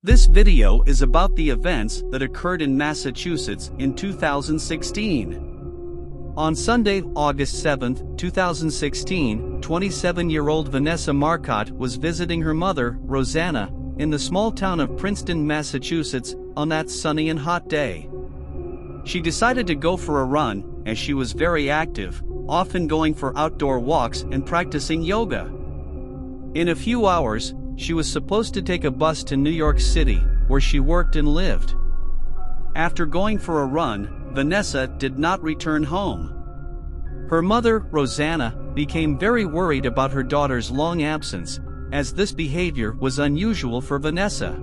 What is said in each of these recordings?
This video is about the events that occurred in Massachusetts in 2016. On Sunday, August 7, 2016, 27-year-old Vanessa Marcotte was visiting her mother, Rosanna, in the small town of Princeton, Massachusetts, on that sunny and hot day. She decided to go for a run, as she was very active, often going for outdoor walks and practicing yoga. In a few hours, she was supposed to take a bus to New York City, where she worked and lived. After going for a run, Vanessa did not return home. Her mother, Rosanna, became very worried about her daughter's long absence, as this behavior was unusual for Vanessa.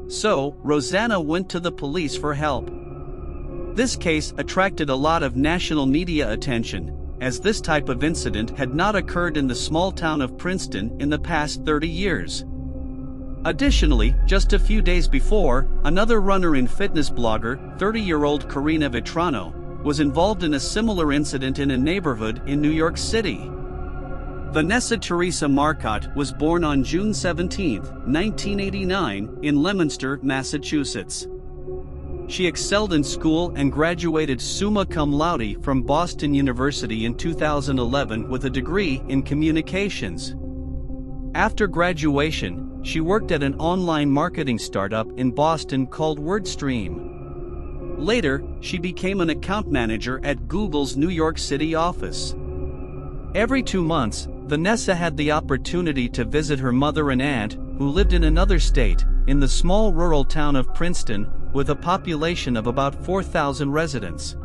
So, Rosanna went to the police for help. This case attracted a lot of national media attention, as this type of incident had not occurred in the small town of Princeton in the past 30 years. Additionally, just a few days before, another runner and fitness blogger, 30-year-old Karina Vitrano, was involved in a similar incident in a neighborhood in New York City. Vanessa Teresa Marcotte was born on June 17, 1989, in Leominster, Massachusetts. She excelled in school and graduated summa cum laude from Boston University in 2011 with a degree in communications. After graduation, she worked at an online marketing startup in Boston called WordStream. Later, she became an account manager at Google's New York City office. Every 2 months, Vanessa had the opportunity to visit her mother and aunt, who lived in another state, in the small rural town of Princeton, with a population of about 4,000 residents.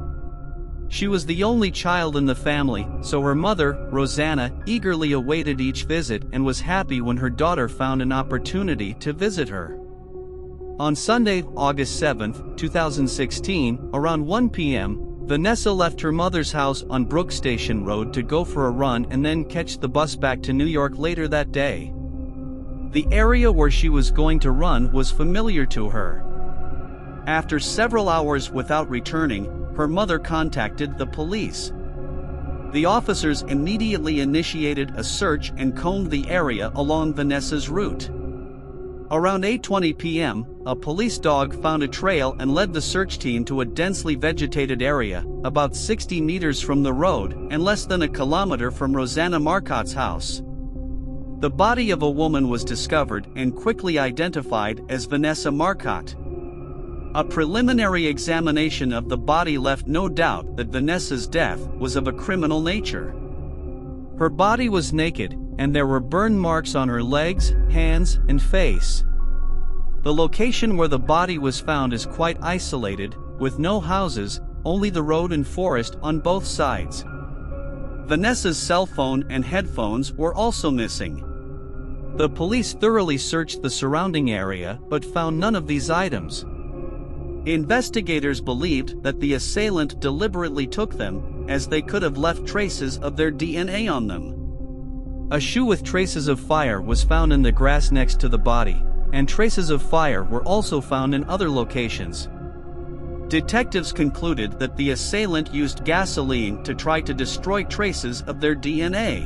She was the only child in the family, so her mother, Rosanna, eagerly awaited each visit and was happy when her daughter found an opportunity to visit her. On Sunday, August 7, 2016, around 1 p.m., Vanessa left her mother's house on Brook Station Road to go for a run and then catch the bus back to New York later that day. The area where she was going to run was familiar to her. After several hours without returning, her mother contacted the police. The officers immediately initiated a search and combed the area along Vanessa's route. Around 8:20 p.m., a police dog found a trail and led the search team to a densely vegetated area, about 60 meters from the road and less than a kilometer from Rosanna Marcotte's house. The body of a woman was discovered and quickly identified as Vanessa Marcotte. A preliminary examination of the body left no doubt that Vanessa's death was of a criminal nature. Her body was naked, and there were burn marks on her legs, hands, and face. The location where the body was found is quite isolated, with no houses, only the road and forest on both sides. Vanessa's cell phone and headphones were also missing. The police thoroughly searched the surrounding area but found none of these items. Investigators believed that the assailant deliberately took them, as they could have left traces of their DNA on them. A shoe with traces of fire was found in the grass next to the body, and traces of fire were also found in other locations. Detectives concluded that the assailant used gasoline to try to destroy traces of their DNA.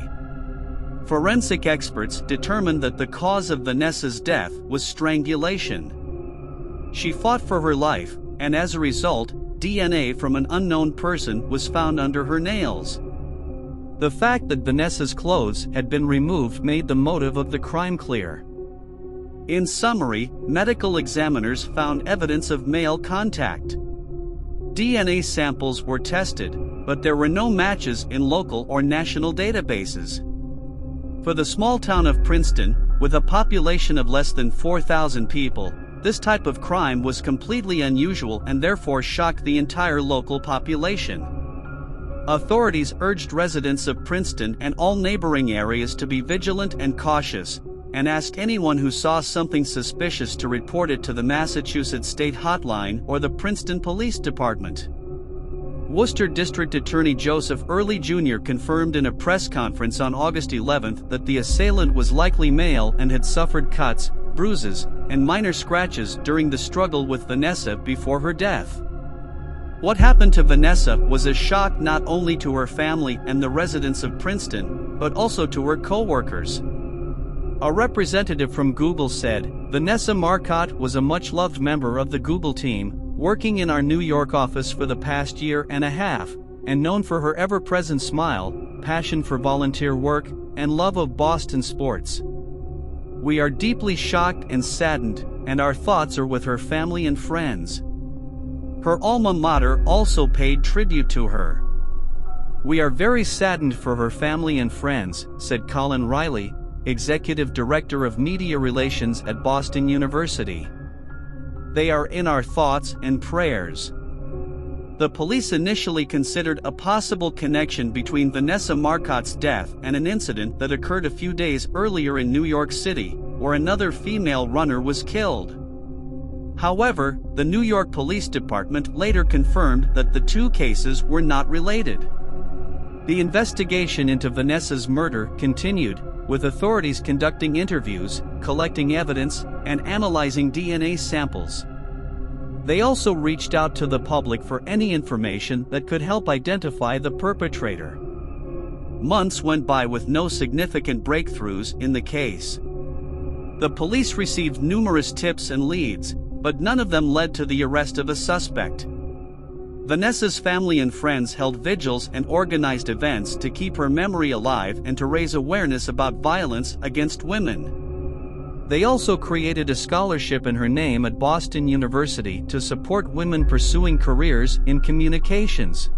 Forensic experts determined that the cause of Vanessa's death was strangulation. She fought for her life, and as a result, DNA from an unknown person was found under her nails. The fact that Vanessa's clothes had been removed made the motive of the crime clear. In summary, medical examiners found evidence of male contact. DNA samples were tested, but there were no matches in local or national databases. For the small town of Princeton, with a population of less than 4,000 people, this type of crime was completely unusual and therefore shocked the entire local population. Authorities urged residents of Princeton and all neighboring areas to be vigilant and cautious, and asked anyone who saw something suspicious to report it to the Massachusetts State Hotline or the Princeton Police Department. Worcester District Attorney Joseph Early Jr. confirmed in a press conference on August 11 that the assailant was likely male and had suffered cuts, bruises, and minor scratches during the struggle with Vanessa before her death. What happened to Vanessa was a shock not only to her family and the residents of Princeton, but also to her coworkers. A representative from Google said, "Vanessa Marcotte was a much-loved member of the Google team, working in our New York office for the past year and a half, and known for her ever-present smile, passion for volunteer work, and love of Boston sports. We are deeply shocked and saddened, and our thoughts are with her family and friends." Her alma mater also paid tribute to her. "We are very saddened for her family and friends," said Colin Riley, Executive Director of Media Relations at Boston University. "They are in our thoughts and prayers." The police initially considered a possible connection between Vanessa Marcotte's death and an incident that occurred a few days earlier in New York City, where another female runner was killed. However, the New York Police Department later confirmed that the two cases were not related. The investigation into Vanessa's murder continued, with authorities conducting interviews, collecting evidence, and analyzing DNA samples. They also reached out to the public for any information that could help identify the perpetrator. Months went by with no significant breakthroughs in the case. The police received numerous tips and leads, but none of them led to the arrest of a suspect. Vanessa's family and friends held vigils and organized events to keep her memory alive and to raise awareness about violence against women. They also created a scholarship in her name at Boston University to support women pursuing careers in communications.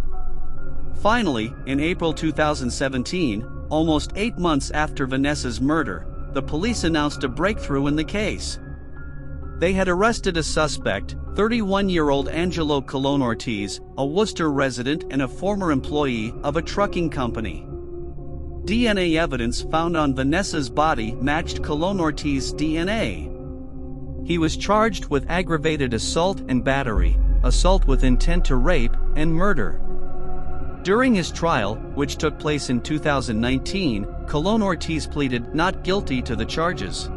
Finally, in April 2017, almost 8 months after Vanessa's murder, the police announced a breakthrough in the case. They had arrested a suspect, 31-year-old Angelo Colon Ortiz, a Worcester resident and a former employee of a trucking company. DNA evidence found on Vanessa's body matched Colon Ortiz's DNA. He was charged with aggravated assault and battery, assault with intent to rape, and murder. During his trial, which took place in 2019, Colon Ortiz pleaded not guilty to the charges.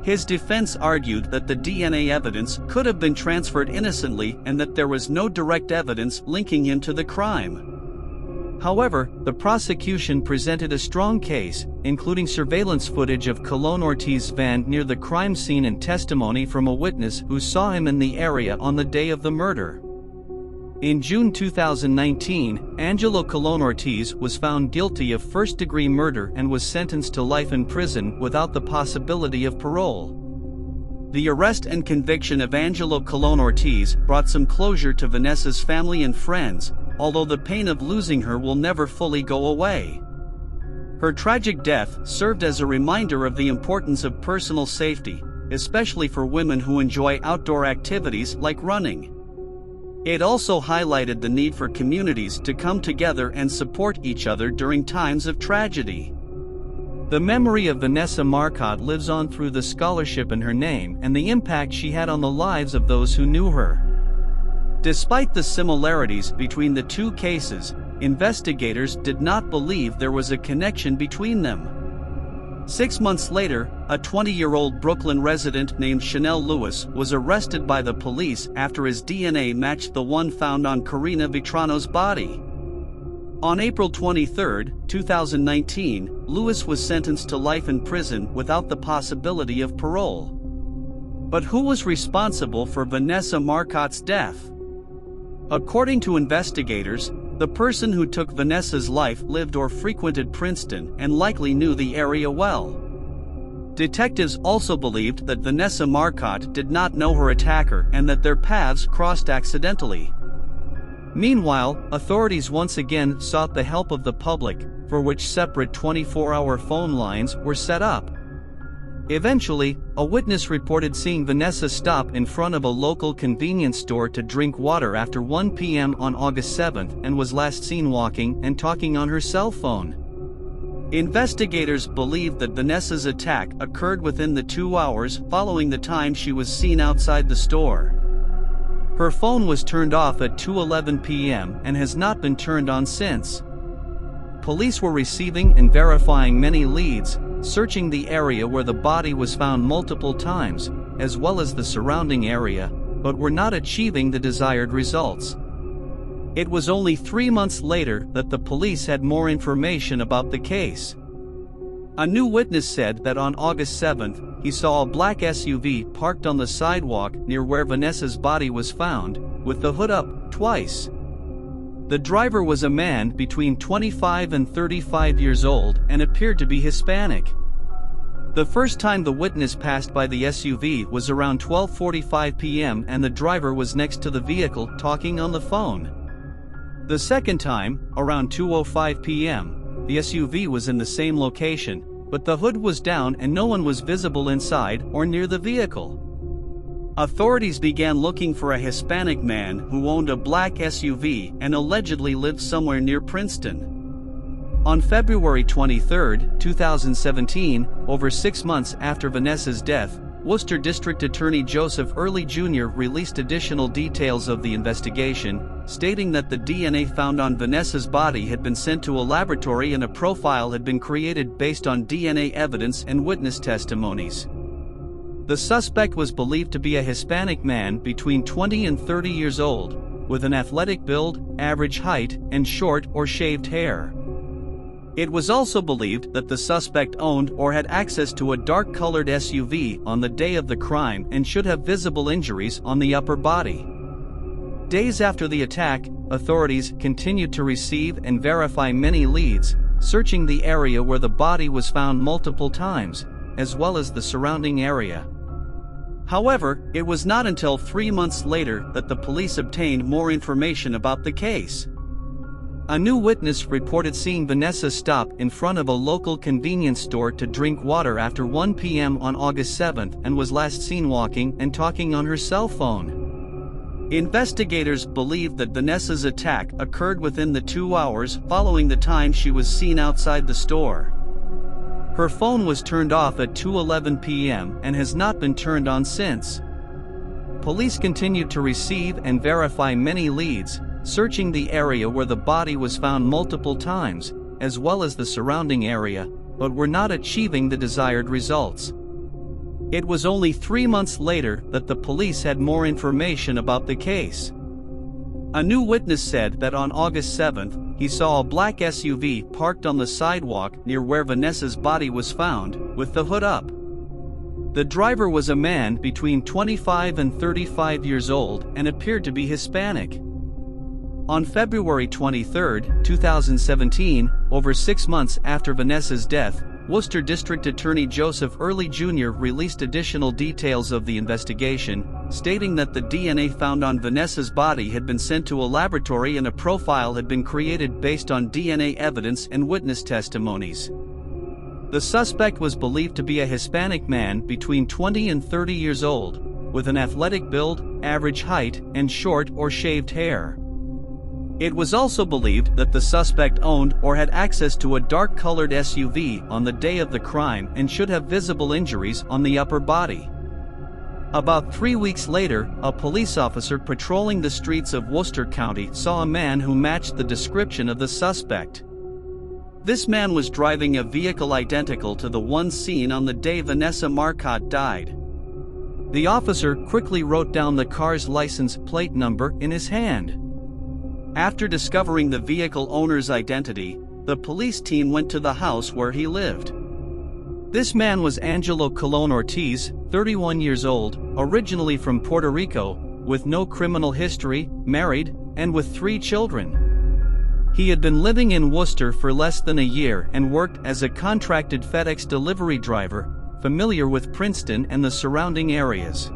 His defense argued that the DNA evidence could have been transferred innocently and that there was no direct evidence linking him to the crime. However, the prosecution presented a strong case, including surveillance footage of Colon Ortiz's van near the crime scene and testimony from a witness who saw him in the area on the day of the murder. In June 2019, Angelo Colon Ortiz was found guilty of first-degree murder and was sentenced to life in prison without the possibility of parole. The arrest and conviction of Angelo Colon Ortiz brought some closure to Vanessa's family and friends, although the pain of losing her will never fully go away. Her tragic death served as a reminder of the importance of personal safety, especially for women who enjoy outdoor activities like running. It also highlighted the need for communities to come together and support each other during times of tragedy. The memory of Vanessa Marcotte lives on through the scholarship in her name and the impact she had on the lives of those who knew her. Despite the similarities between the two cases, investigators did not believe there was a connection between them. 6 months later, a 20-year-old Brooklyn resident named Chanel Lewis was arrested by the police after his DNA matched the one found on Karina Vitrano's body. On April 23, 2019, Lewis was sentenced to life in prison without the possibility of parole. But who was responsible for Vanessa Marcotte's death? According to investigators, the person who took Vanessa's life lived or frequented Princeton and likely knew the area well. Detectives also believed that Vanessa Marcotte did not know her attacker and that their paths crossed accidentally. Meanwhile, authorities once again sought the help of the public, for which separate 24-hour phone lines were set up. Eventually, a witness reported seeing Vanessa stop in front of a local convenience store to drink water after 1 p.m. on August 7 and was last seen walking and talking on her cell phone. Investigators believe that Vanessa's attack occurred within the 2 hours following the time she was seen outside the store. Her phone was turned off at 2:11 p.m. and has not been turned on since. Police were receiving and verifying many leads, searching the area where the body was found multiple times, as well as the surrounding area, but were not achieving the desired results. It was only 3 months later that the police had more information about the case. A new witness said that on August 7, he saw a black SUV parked on the sidewalk near where Vanessa's body was found, with the hood up, twice. The driver was a man between 25 and 35 years old and appeared to be Hispanic. The first time the witness passed by the SUV was around 12:45 p.m. and the driver was next to the vehicle talking on the phone. The second time, around 2:05 p.m., the SUV was in the same location, but the hood was down and no one was visible inside or near the vehicle. Authorities began looking for a Hispanic man who owned a black SUV and allegedly lived somewhere near Princeton. On February 23, 2017, over 6 months after Vanessa's death, Worcester District Attorney Joseph Early Jr. released additional details of the investigation, stating that the DNA found on Vanessa's body had been sent to a laboratory and a profile had been created based on DNA evidence and witness testimonies. The suspect was believed to be a Hispanic man between 20 and 30 years old, with an athletic build, average height, and short or shaved hair. It was also believed that the suspect owned or had access to a dark-colored SUV on the day of the crime and should have visible injuries on the upper body. Days after the attack, authorities continued to receive and verify many leads, searching the area where the body was found multiple times, as well as the surrounding area. However, it was not until 3 months later that the police obtained more information about the case. A new witness reported seeing Vanessa stop in front of a local convenience store to drink water after 1 p.m. on August 7 and was last seen walking and talking on her cell phone. Investigators believe that Vanessa's attack occurred within the 2 hours following the time she was seen outside the store. Her phone was turned off at 2:11 p.m. and has not been turned on since. Police continued to receive and verify many leads, searching the area where the body was found multiple times, as well as the surrounding area, but were not achieving the desired results. It was only 3 months later that the police had more information about the case. A new witness said that on August 7, he saw a black SUV parked on the sidewalk near where Vanessa's body was found, with the hood up. The driver was a man between 25 and 35 years old and appeared to be Hispanic. On February 23, 2017, over 6 months after Vanessa's death, Worcester District Attorney Joseph Early Jr. released additional details of the investigation, stating that the DNA found on Vanessa's body had been sent to a laboratory and a profile had been created based on DNA evidence and witness testimonies. The suspect was believed to be a Hispanic man between 20 and 30 years old, with an athletic build, average height, and short or shaved hair. It was also believed that the suspect owned or had access to a dark-colored SUV on the day of the crime and should have visible injuries on the upper body. About 3 weeks later, a police officer patrolling the streets of Worcester County saw a man who matched the description of the suspect. This man was driving a vehicle identical to the one seen on the day Vanessa Marcotte died. The officer quickly wrote down the car's license plate number in his hand. After discovering the vehicle owner's identity, the police team went to the house where he lived. This man was Colon Ortiz, 31 years old, originally from Puerto Rico, with no criminal history, married, and with 3 children. He had been living in Worcester for less than a year and worked as a contracted FedEx delivery driver, familiar with Princeton and the surrounding areas.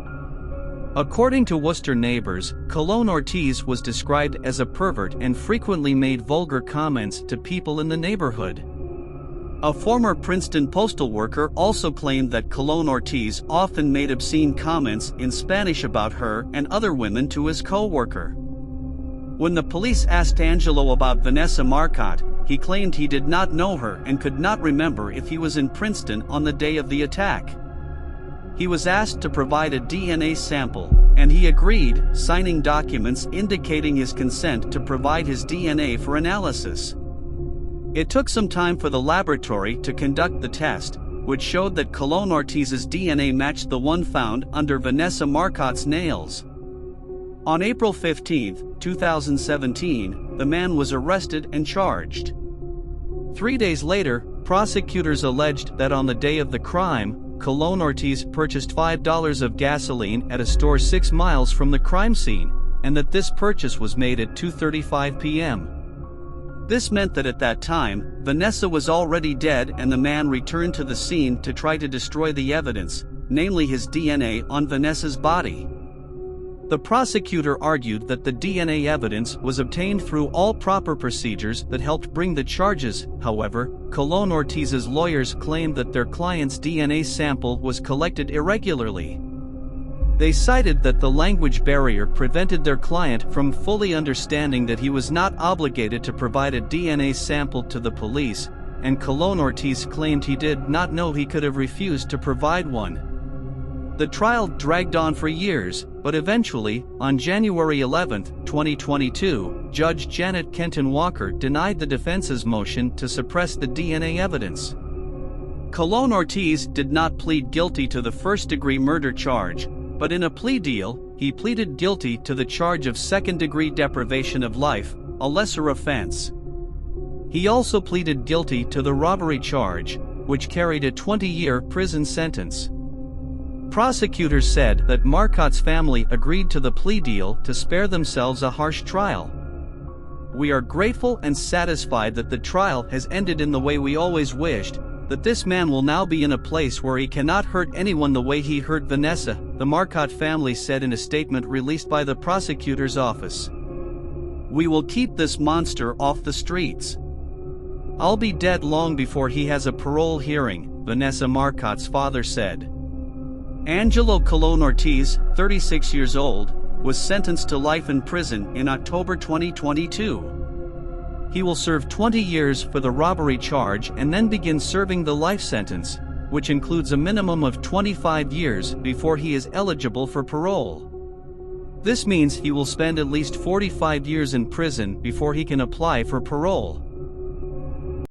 According to Worcester neighbors, Colon Ortiz was described as a pervert and frequently made vulgar comments to people in the neighborhood. A former Princeton postal worker also claimed that Colon Ortiz often made obscene comments in Spanish about her and other women to his coworker. When the police asked Angelo about Vanessa Marcotte, he claimed he did not know her and could not remember if he was in Princeton on the day of the attack. He was asked to provide a DNA sample, and he agreed, signing documents indicating his consent to provide his DNA for analysis. It took some time for the laboratory to conduct the test, which showed that Colon Ortiz's DNA matched the one found under Vanessa Marcotte's nails. On April 15, 2017, the man was arrested and charged. 3 days later, Prosecutors alleged that on the day of the crime, Colon Ortiz purchased $5 of gasoline at a store 6 miles from the crime scene, and that this purchase was made at 2:35 p.m. This meant that at that time, Vanessa was already dead and the man returned to the scene to try to destroy the evidence, namely his DNA on Vanessa's body. The prosecutor argued that the DNA evidence was obtained through all proper procedures that helped bring the charges. However, Colon Ortiz's lawyers claimed that their client's DNA sample was collected irregularly. They cited that the language barrier prevented their client from fully understanding that he was not obligated to provide a DNA sample to the police, and Colon Ortiz claimed he did not know he could have refused to provide one. The trial dragged on for years, but eventually, on January 11, 2022, Judge Janet Kenton Walker denied the defense's motion to suppress the DNA evidence. Colon Ortiz did not plead guilty to the first-degree murder charge, but in a plea deal, he pleaded guilty to the charge of second-degree deprivation of life, a lesser offense. He also pleaded guilty to the robbery charge, which carried a 20-year prison sentence. Prosecutors said that Marcotte's family agreed to the plea deal to spare themselves a harsh trial. "We are grateful and satisfied that the trial has ended in the way we always wished, that this man will now be in a place where he cannot hurt anyone the way he hurt Vanessa," the Marcotte family said in a statement released by the prosecutor's office. "We will keep this monster off the streets. I'll be dead long before he has a parole hearing," Vanessa Marcotte's father said. Angelo Colon Ortiz, 36 years old, was sentenced to life in prison in October 2022. He will serve 20 years for the robbery charge and then begin serving the life sentence, which includes a minimum of 25 years before he is eligible for parole. This means he will spend at least 45 years in prison before he can apply for parole.